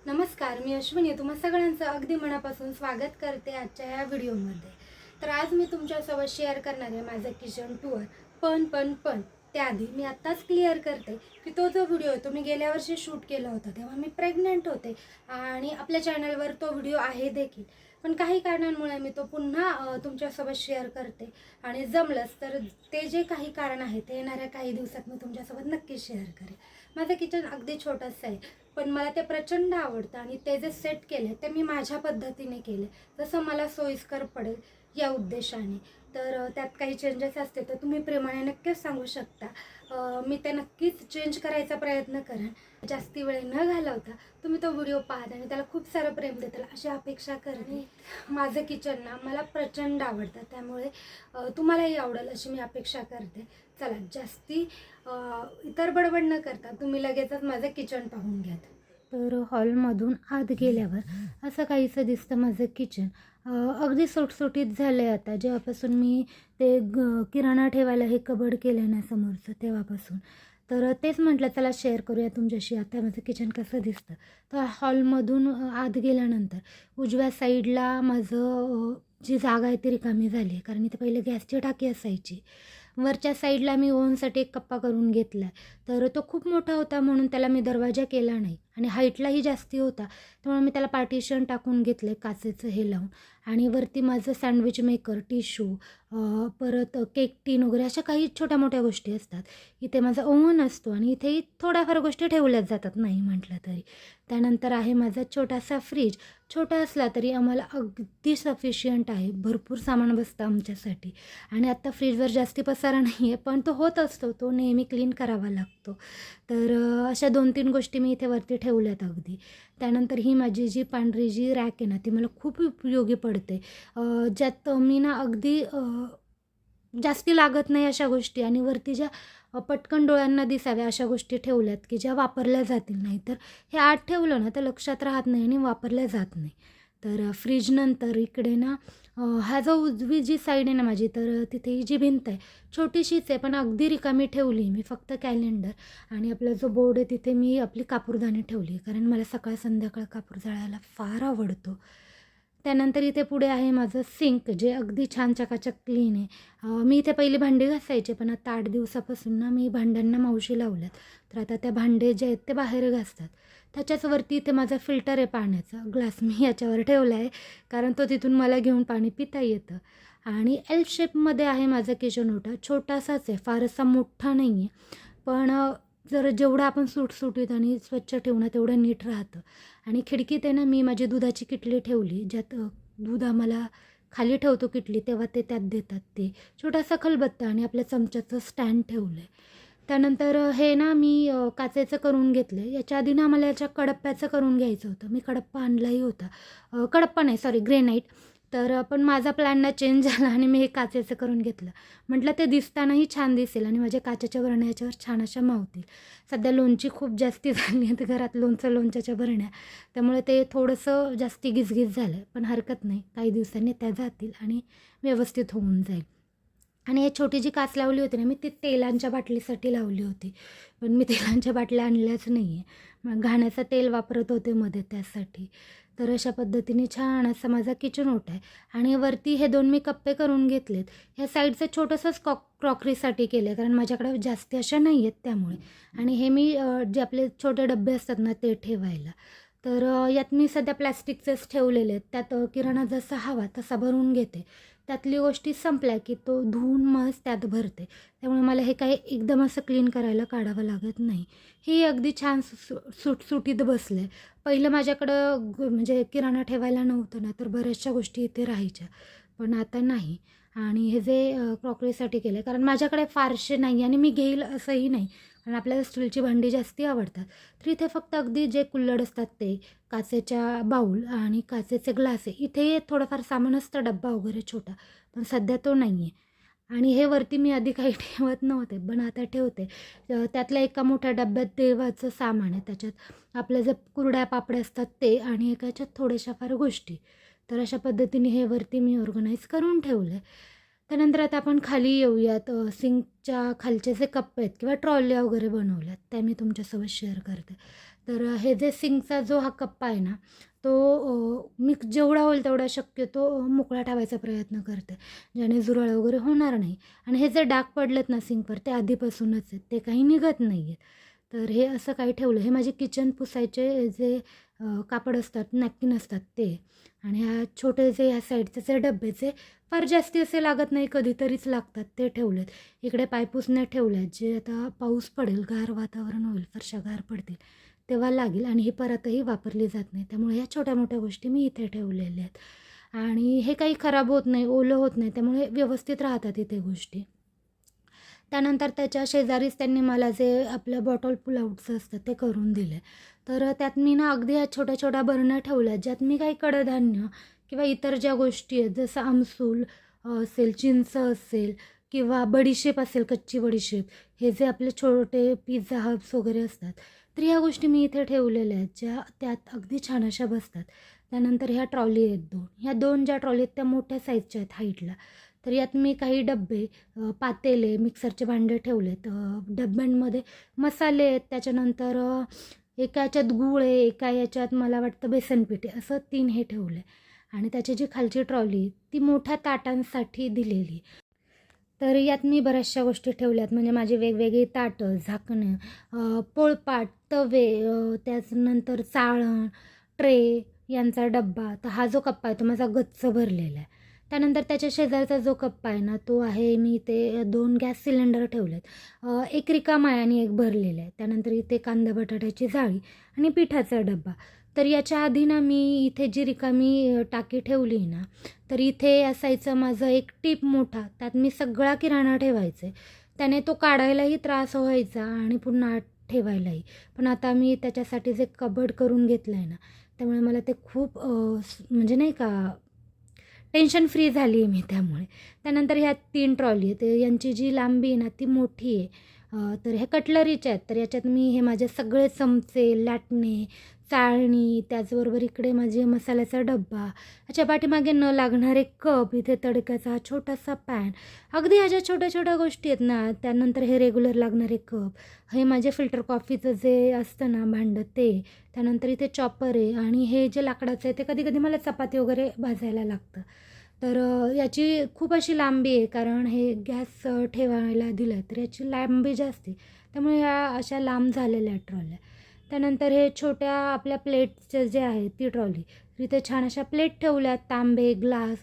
नमस्कार, मी अश्विनी तुम्हा सगळ्यांचं अगदी मनापासून स्वागत करते आजच्या या व्हिडिओमध्ये. तर आज मी तुमच्यासोबत शेअर करणार आहे माझं किचन टूर. पण त्याआधी मी आत्ताच क्लिअर करते की तो जो व्हिडिओ आहे तो मी गेल्या वर्षी शूट केला होता, तेव्हा मी प्रेग्नंट होते आणि आपल्या चॅनलवर तो व्हिडिओ आहे देखील. पण काही कारणांमुळे मी तो पुन्हा तुमच्यासोबत शेअर करते आणि जमलंच तर ते जे काही कारण आहे ते येणाऱ्या काही दिवसात मी तुमच्यासोबत नक्कीच शेअर करेन. माझं किचन अगदी छोटंसं आहे, पण मला ते प्रचंड आवडतं आणि ते जे सेट केले ते मी माझ्या पद्धतीने केले, जसं मला सोयीस्कर पडेल या उद्देशाने. तर त्यात काही चेंजेस असते तर तुम्ही प्रेमाने नक्कीच सांगू शकता. मी ते नक्कीच चेंज करायचा प्रयत्न करेन. जास्ती वेळ न घालवता तुम्ही तो व्हिडिओ पाहता आणि त्याला खूप सारं प्रेम देताल अशी अपेक्षा करते. माझं किचन ना मला प्रचंड आवडतं, त्यामुळे तुम्हालाही आवडेल अशी मी अपेक्षा करते. चला जास्ती इतर बडबड न करता तुम्ही लगेचच माझं किचन पाहून घ्या. तर हॉलमधून आत गेल्यावर असं काहीसं दिसतं माझं किचन. अगदी सुटसुटीत झालं आहे आता, जेव्हापासून मी ते किराणा ठेवायला हे कबड केलं ना समोरचं तेव्हापासून. तर तेच म्हटलं चला शेअर करूया तुमच्याशी आता माझं किचन कसं दिसतं. तर हॉलमधून आत गेल्यानंतर उजव्या साईडला माझं जी जागा आहे ती रिकामी झाली आहे, कारण इथे पहिले गॅसची टाकी असायची. वरच्या साईडला मी ओव्हनसाठी एक कप्पा करून घेतला आहे, तर तो खूप मोठा होता म्हणून त्याला मी दरवाजा केला नाही आणि हाईटलाही जास्ती होता, त्यामुळे मी त्याला पार्टिशन टाकून घेतलं आहे काचेचं हे लावून. आणि वरती माझं सँडविच मेकर, टिश्यू, परत केक टीन वगैरे अशा काही छोट्या मोठ्या गोष्टी असतात. इथे माझा ओव्हन असतो आणि इथेही थोड्याफार गोष्टी ठेवल्याच जातात नाही म्हटलं तरी. त्यानंतर आहे माझा छोटासा फ्रीज. छोटा असला तरी आम्हाला अगदी सफिशियंट आहे, भरपूर सामान बसतं आमच्यासाठी. आणि आत्ता फ्रीजवर जास्ती पसारा नाही आहे, पण तो होत असतो, तो नेहमी क्लीन करावा लागतो. तर अशा 2-3 गोष्टी मी इथे वरती ठेवल्यात अगदी. त्यानंतर ही माझी जी पांढरी जी रॅक आहे ना ती मला खूप उपयोगी पडते. ज्यात मी ना अगदी जास्ती लागत नाही अशा गोष्टी आणि वरती ज्या पटकन डोळ्यांना दिसाव्या अशा गोष्टी ठेवल्यात की ज्या वापरल्या जातील. नाही तर हे आत ठेवलं ना तर लक्षात राहत नाही आणि वापरल्या जात नाही. तर फ्रीजनंतर इकडे ना हा जो उजवी जी साईड आहे ना माझी, तर तिथे ही जी भिंत आहे छोटीशीच आहे पण अगदी रिकामी ठेवली मी. फक्त कॅलेंडर आणि आपला जो बोर्ड आहे तिथे मी आपली कापूरदानी ठेवली, कारण मला सकाळ संध्याकाळ कापूर जाळायला फार आवडतो. त्यानंतर इथे पुढे आहे माझं सिंक, जे अगदी छान चकाचक क्लीन आहे. मी इथे पहिली भांडी घासायचे, पण आता 8 दिवसापासून ना मी भांड्यांना मावशी लावल्यात. तर आता त्या भांडे जे आहेत ते बाहेर घासतात. त्याच्याचवरती इथे माझा फिल्टर आहे पाण्याचा, ग्लास मी याच्यावर ठेवला आहे, कारण तो तिथून मला घेऊन पाणी पिता येतं. आणि एल शेपमध्ये आहे माझा किचन ओटा. छोटासाच आहे, फारसा मोठा नाही आहे, पण जर जेवढं आपण सुटसुटीत आणि स्वच्छ ठेवू ना तेवढं नीट राहतं. आणि खिडकीत आहे ना मी माझी दुधाची किटली ठेवली, ज्यात दूध आम्हाला खाली ठेवतो किटली तेव्हा ते त्यात देतात. ते छोटासा खलबत्ता आणि आपल्या चमच्याचं स्टँड ठेवलं आहे. त्यानंतर हे ना मी काचेचं करून घेतलं आहे. याच्या आधी ना आम्हाला याच्या कडप्प्याचं करून घ्यायचं होतं, मी कडप्पा आणलाही होता. कडप्पा नाही सॉरी ग्रेनाईट. तर पण माझा प्लॅन ना चेंज झाला आणि मी हे काचेचं करून घेतलं. म्हटलं ते दिसतानाही छान दिसेल आणि माझ्या काचेच्या बरण्या याच्यावर छान अशा मावतील. सध्या लोणची खूप जास्ती झाली आहेत घरात, लोणच्याच्या बरण्या, त्यामुळे ते थोडंसं जास्ती गिजगिज झालं आहे, पण हरकत नाही, काही दिवसांनी त्या जातील आणि व्यवस्थित होऊन जाईल. आणि हे छोटी जी काच लावली होती ना मी ती तेलांच्या बाटलीसाठी लावली होती, पण मी तेलांच्या बाटल्या आणल्याच नाही आहे. मग घाण्याचं तेल वापरत होते मध्ये त्यासाठी. तर अशा पद्धतीने छान असा माझा किचन ओटा आहे. आणि वरती हे 2 मी कप्पे करून घेतलेत. ह्या साईडचं छोटंसंच क्रॉकरीसाठी केलं आहे, कारण माझ्याकडे जास्ती अशा नाही आहेत त्यामुळे. आणि हे मी जे आपले छोटे डबे असतात ना ते ठेवायला. तर यात मी सध्या प्लॅस्टिकचेच ठेवलेले आहेत. त्यात किराणा जसा हवा तसा भरून घेते. त्यातली गोष्टी संपल्या की तो धुवून मस्त त्यात भरते, त्यामुळे मला हे काही एकदम असं क्लीन करायला काढावं लागत नाही. हे अगदी छान सुटसुटीत बसलं आहे. पहिलं माझ्याकडं म्हणजे किराणा ठेवायला नव्हतं ना, तर बऱ्याचशा गोष्टी इथे राहायच्या, पण आता नाही. आणि हे जे क्रॉकरीसाठी केलं आहे, कारण माझ्याकडे फारसे नाही आणि मी घेईल असंही नाही, कारण आपल्याला स्टीलची भांडी जास्ती आवडतात. तर इथे फक्त अगदी जे कुल्हड असतात ते, काचेच्या बाऊल आणि काचेचे ग्लास आहे. इथे थोडंफार सामान असतं, डब्बा वगैरे छोटा, पण सध्या तो नाही आहे. आणि हे वरती मी आधी काही ठेवत नव्हते, पण आता ठेवते. त्यातल्या एका मोठ्या डब्यात देवाचं सामान आहे, त्याच्यात आपल्या जे कुरड्या पापड्या असतात ते, आणि एकाच्यात थोड्याशा फार गोष्टी. तर अशा पद्धतीने हे वरती मी ऑर्गनाईज करून ठेवलं आहे. त्यानंतर आता आपण खाली येऊयात. सिंकच्या खालचे जे कप्पे आहेत किंवा ट्रॉल्या वगैरे बनवल्यात त्या मी तुमच्यासोबत शेअर करते. तर हे जे सिंकचा जो हा कप्पा आहे ना, तो मी जेवढा होईल तेवढा शक्यतो मोकळा ठेवायचा प्रयत्न करते, ज्याने झुरळ वगैरे होणार नाही. आणि हे जे डाग पडलेत ना सिंकवर, ते आधीपासूनच आहेत, ते काही निघत नाही आहेत. तर हे असं काही ठेवलं. हे माझे किचन पुसायचे जे कापड असतात, नॅपकिन असतात ते. आणि ह्या छोटे जे ह्या साईडचे जे डब्याचे फार जास्ती असे लागत नाही, कधीतरीच लागतात, ते ठेवलेत. इकडे पायपुसण्या ठेवल्यात, जे आता पाऊस पडेल, गार वातावरण होईल, फरशा गार पडतील तेव्हा लागेल आणि ही परतही वापरली जात नाही. त्यामुळे ह्या छोट्या मोठ्या गोष्टी मी इथे ठेवलेल्या आहेत. आणि हे काही खराब होत नाही, ओलं होत नाही, त्यामुळे व्यवस्थित राहतात इथे गोष्टी. त्यानंतर त्याच्या शेजारीच त्यांनी मला जे आपलं बॉटल पुल आउटचं असतं ते करून दिलं. तर त्यात मी ना अगदी ह्या छोट्या छोट्या बरण्या ठेवल्या, ज्यात मी काही कडधान्य किंवा इतर ज्या गोष्टी आहेत, जसं आमसूल असेल, चिंच असेल किंवा बडीशेप असेल, कच्ची बडीशेप, हे जे आपले छोटे पिझ्झा हब्स वगैरे असतात, तर ह्या गोष्टी मी इथे ठेवलेल्या आहेत, ज्या त्यात अगदी छान अशा बसतात. त्यानंतर ह्या ट्रॉली आहेत 2. ह्या 2 ज्या ट्रॉली आहेत त्या मोठ्या साईजच्या आहेत हाईटला. तर यात मी काही डब्बे, पातेले, मिक्सरचे भांडे ठेवलेत. डब्यांमध्ये मसाले आहेत, त्याच्यानंतर एका याच्यात गूळ आहे, एका याच्यात मला वाटतं बेसन पीठ आहे, असं 3 हे ठेवलं आहे. आणि त्याची जी खालची ट्रॉली आहे ती मोठ्या ताटांसाठी दिलेली. तर यात मी बऱ्याचशा गोष्टी ठेवल्यात, म्हणजे माझी वेगवेगळी ताटं, झाकणं, पोळपाट, तवे, त्याच्यानंतर चाळण, ट्रे यांचा डब्बा. तर हा जो कप्पा आहे तो माझा गच्च भरलेला आहे. त्यानंतर त्याच्या शेजारचा जो कप्पा आहे ना, तो आहे, मी ते 2 गॅस सिलेंडर ठेवलेत. एक रिकामा आहे आणि एक भरलेला आहे. त्यानंतर इथे कांदा बटाट्याची जाळी आणि पिठाचा डब्बा. तर याच्या आधी ना मी इथे जी रिकामी टाकी ठेवली ना, तर इथे असायचं माझं एक टीप मोठा, त्यात मी सगळा किराणा ठेवायचे. त्याने तो काढायलाही त्रास व्हायचा आणि पुन्हा ठेवायलाही. पण आता मी त्याच्यासाठी जे कबड करून घेतलं आहे ना, त्यामुळे मला ते खूप म्हणजे नाही का, टेन्शन फ्री झाली आहे मी त्यामुळे. त्यानंतर ह्या 3 ट्रॉली आहेत, यांची जी लांबी आहे ना ती मोठी आहे. तर ह्या कटलरीच्या आहेत. तर याच्यात मी हे माझे सगळे चमचे, लाटणे, चाळणी, त्याचबरोबर इकडे माझे मसाल्याचा डब्बा, ह्याच्या पाठीमागे न लागणारे कप, इथे तडक्याचा हा छोटासा पॅन, अगदी ह्याच्या छोट्या छोट्या गोष्टी आहेत ना. त्यानंतर हे रेग्युलर लागणारे कप, हे माझे फिल्टर कॉफीचं जे असतं ना भांडं ते. त्यानंतर इथे चॉपर आहे आणि हे जे लाकडाचं आहे ते कधी कधी मला चपाती वगैरे भाजायला लागतं. तर याची खूप अशी लांबी आहे, कारण हे गॅस ठेवायला दिलं तर याची लांबी जास्त आहे, त्यामुळे ह्या अशा लांब झालेल्या ट्रॉल्या. त्यानंतर हे छोट्या आपल्या प्लेटचे जे आहे ती ट्रॉली, तिथे छान अशा प्लेट ठेवल्या, तांबे, ग्लास,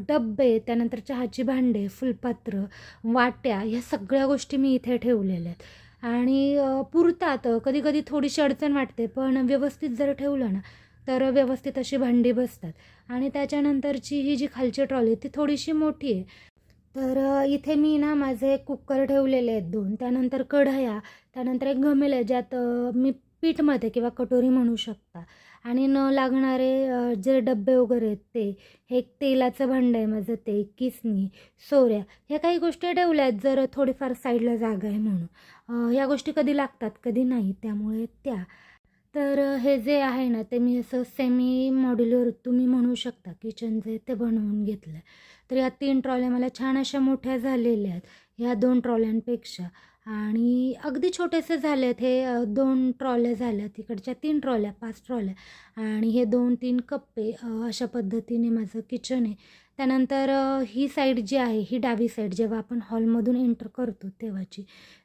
डब्बे, त्यानंतर चहाची भांडे, फुलपात्र, वाट्या, ह्या सगळ्या गोष्टी मी इथे ठेवलेल्या आहेत. आणि पुरतात. कधी कधी थोडीशी अडचण वाटते, पण व्यवस्थित जर ठेवलं ना तर व्यवस्थित अशी भांडी बसतात. आणि त्याच्यानंतरची ही जी खालची ट्रॉली ती थोडीशी मोठी आहे. तर इथे मी ना माझे कुकर ठेवलेले आहेत 2. त्यानंतर कढया, त्यानंतर एक घमेल आहे, ज्यात मी पीठमध्ये किंवा कटोरी म्हणू शकता. आणि न लागणारे जे डब्बे वगैरे आहेत ते. हे एक तेलाचं भांडं आहे माझं, ते किसणी, सोऱ्या, ह्या काही गोष्टी ठेवल्या आहेत, जर थोडीफार साईडला जागा आहे म्हणून. ह्या गोष्टी कधी लागतात कधी नाही, त्यामुळे त्या. तर हे जे आहे ना ते मी असं सेमी मॉड्युलर तुम्ही म्हणू शकता किचन जे ते बनवून घेतलं आहे. तर या 3 ट्रॉल्या मला छान अशा मोठ्या झालेल्या आहेत ह्या 2 ट्रॉल्यांपेक्षा. आणि अगदी छोटेसे झाले आहेत हे. 2 ट्रॉल्या झाल्या, तिकडच्या 3 ट्रॉल्या, 5 ट्रॉल्या आणि हे 2-3 कप्पे. अशा पद्धतीने माझं किचन आहे. त्यानंतर ही साईड जी आहे ही डावी साईड, जेव्हा आपण हॉलमधून एंटर करतो तेव्हाची.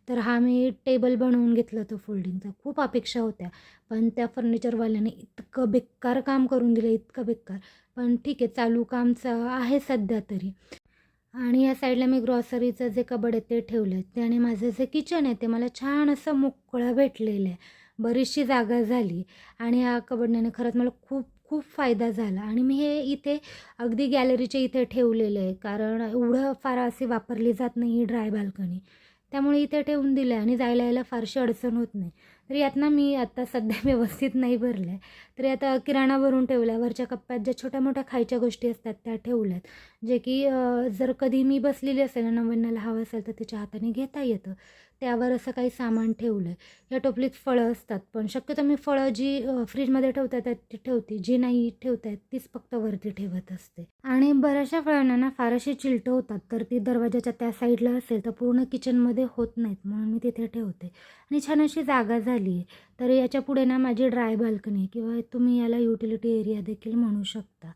तर हा मी टेबल बनवून घेतला होता फोल्डिंगचा. खूप अपेक्षा होत्या, पण त्या फर्निचरवाल्याने इतकं बेकार काम करून दिलं, इतकं बेकार. पण ठीक आहे, चालू कामचं आहे सध्या तरी. आणि या साईडला मी ग्रॉसरीचं जे कबड आहे ते ठेवलं आहे. त्याने माझं जे किचन आहे ते मला छान असं मोकळं भेटलेलं आहे. बरीचशी जागा झाली आणि या कबडण्याने खरंच मला खूप खूप फायदा झाला. आणि मी हे इथे अगदी गॅलरीच्या इथे ठेवलेलं आहे, कारण एवढं फार अशी वापरली जात नाही ही ड्राय बाल्कनी. त्यामुळे इथे ठेवून दिलं आहे आणि जायला यायला फारशी अडचण होत नाही. तर यात ना मी आता सध्या व्यवस्थित नाही भरलं आहे. तर आता किराणा भरून ठेवला आहे. वरच्या कप्प्यात ज्या छोट्या मोठ्या खायच्या गोष्टी असतात त्या ठेवल्यात, जे की जर कधी मी बसलेली असेल ना, नवऱ्याला हवं असेल तर तिच्या हाताने घेता येतं. त्यावर असं काही सामान ठेवलं आहे. या टोपलीत फळं असतात, पण शक्यतो मी फळं जी फ्रीजमध्ये ठेवता येतात ती ठेवते, जी नाही ठेवता येत तीच फक्त वरती ठेवत असते. आणि बऱ्याचशा फळांना ना फार अशी चिलटं होतात, तर ती दरवाजाच्या त्या साईडला असेल तर पूर्ण किचनमध्ये होत नाहीत, म्हणून मी तिथे ठेवते. आणि छान अशी जागा झाली आहे. तर याच्या पुढे ना माझी ड्राय बाल्कनी किंवा तुम्ही याला युटिलिटी एरिया देखील म्हणू शकता.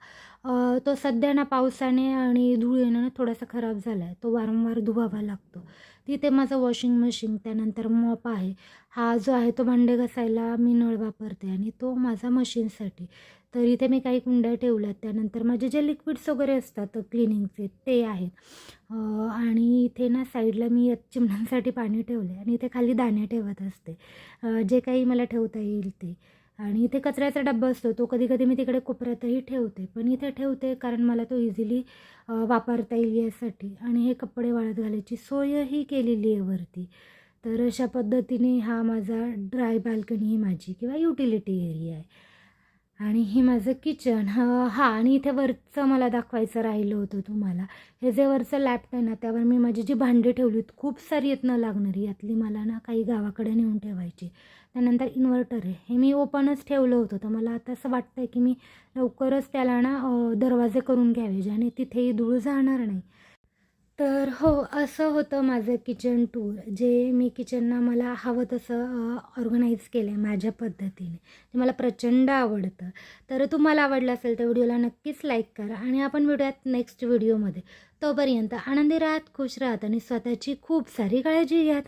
तो सध्या ना पावसाने आणि धूळ येण्याने थोडासा खराब झाला आहे. तो वारंवार धुवावा लागतो. तिथे माझं वॉशिंग मशीन, त्यानंतर मॉप आहे. हा जो आहे तो भांडे घासायला मी नळ वापरते आणि तो माझा मशीनसाठी. तर इथे मी काही कुंड्या ठेवल्यात. त्यानंतर माझे जे लिक्विड्स वगैरे असतात क्लिनिंगचे ते आहेत. आणि इथे ना साईडला मी चिमण्यांसाठी पाणी ठेवलं आणि इथे खाली दाणे ठेवत असते. जे काही मला ठेवता येईल ते. आणि इथे कचऱ्याचा डब्बा असतो, तो कधी-कधी मी तिकडे कोपऱ्यातही ठेवते. पण इथे ठेवते कारण मला तो इझिली वापरता येईल यासाठी. आणि हे कपडे वाळत घालायची सोयही केलेली आहे वरती. तर अशा पद्धतीने हा माझा ड्राय बाल्कनी ही माझी किंवा युटिलिटी एरिया आहे. आणि हे माझं किचन. हां, आणि इथे वरचं मला दाखवायचं राहिलं होतं तुम्हाला. हे जे वरचं लॅफ्ट आहे ना, त्यावर मी माझी जी भांडी ठेवली आहेत, खूप सारी आहेत ना लागणारी. यातली मला ना काही गावाकडे नेऊन ठेवायची. त्यानंतर इन्व्हर्टर आहे. हे मी ओपनच ठेवलं होतं, तर मला आता असं वाटतं आहे की मी लवकरच त्याला ना दरवाजे करून घ्यावे, ज्याने तिथेही धूळ जाणार नाही. तर हो, असं होतं माझं किचन टूर. जे मी किचनना मला हवं तसं ऑर्गनाईज केलं आहे माझ्या पद्धतीने. ते मला प्रचंड आवडतं. तर तुम्हाला आवडलं असेल तर व्हिडिओला नक्कीच लाईक करा आणि आपण भेटूयात नेक्स्ट व्हिडिओमध्ये. तोपर्यंत आनंदी राहा, खुश राहा आणि स्वतःची खूप सारी काळजी घ्या.